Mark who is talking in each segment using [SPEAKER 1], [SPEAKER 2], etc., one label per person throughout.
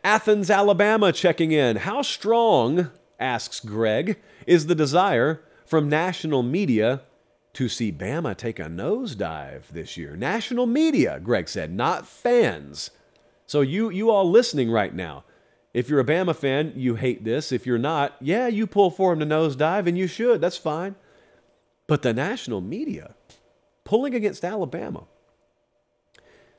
[SPEAKER 1] Athens, Alabama checking in. How strong, asks Greg, is the desire from national media to see Bama take a nosedive this year? National media, Greg said, not fans. So you all listening right now, if you're a Bama fan, you hate this. If you're not, yeah, you pull for him to nosedive, and you should. That's fine. But the national media pulling against Alabama,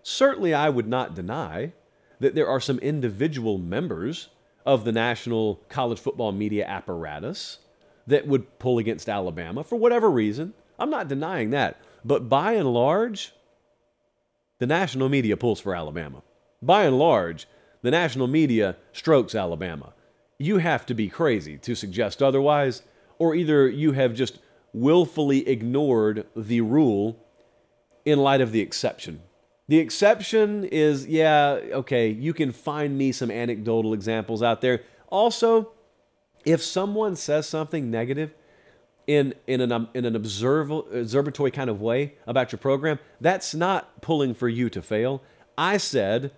[SPEAKER 1] certainly I would not deny that there are some individual members of the national college football media apparatus that would pull against Alabama for whatever reason. I'm not denying that. But by and large, the national media pulls for Alabama. By and large, the national media strokes Alabama. You have to be crazy to suggest otherwise, or either you have just willfully ignored the rule in light of the exception. The exception is, yeah, okay, you can find me some anecdotal examples out there. Also, if someone says something negative in an observatory kind of way about your program, that's not pulling for you to fail. I said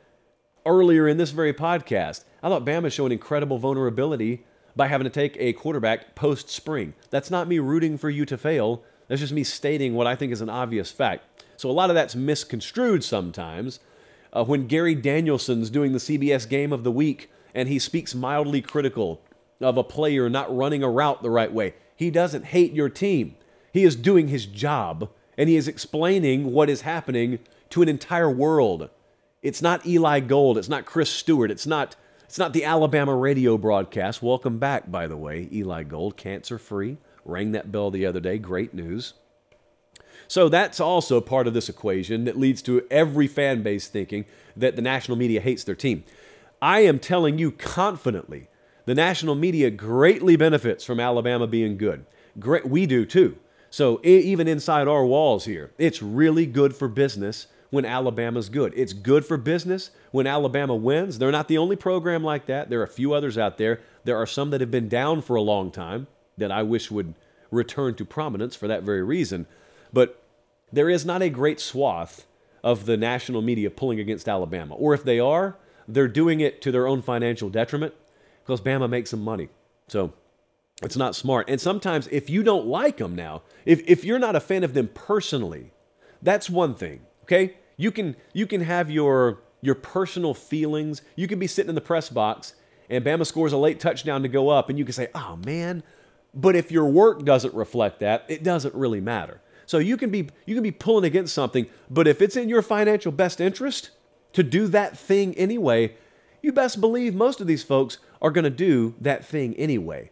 [SPEAKER 1] earlier in this very podcast, I thought Bama's showing incredible vulnerability by having to take a quarterback post-spring. That's not me rooting for you to fail. That's just me stating what I think is an obvious fact. So a lot of that's misconstrued sometimes. When Gary Danielson's doing the CBS Game of the Week and he speaks mildly critical of a player not running a route the right way, he doesn't hate your team. He is doing his job, and he is explaining what is happening to an entire world. It's not Eli Gold. It's not Chris Stewart. It's not the Alabama radio broadcast. Welcome back, by the way, Eli Gold, cancer-free. Rang that bell the other day. Great news. So that's also part of this equation that leads to every fan base thinking that the national media hates their team. I am telling you confidently, the national media greatly benefits from Alabama being good. We do too. So even inside our walls here, it's really good for business when Alabama's good. It's good for business when Alabama wins. They're not the only program like that. There are a few others out there. There are some that have been down for a long time that I wish would return to prominence for that very reason. But there is not a great swath of the national media pulling against Alabama. Or if they are, they're doing it to their own financial detriment because Bama makes some money. So it's not smart. And sometimes if you don't like them now, if you're not a fan of them personally, that's one thing, okay? You can have your personal feelings. You can be sitting in the press box and Bama scores a late touchdown to go up and you can say, oh man, but if your work doesn't reflect that, it doesn't really matter. So you can be pulling against something, but if it's in your financial best interest to do that thing anyway, you best believe most of these folks are going to do that thing anyway.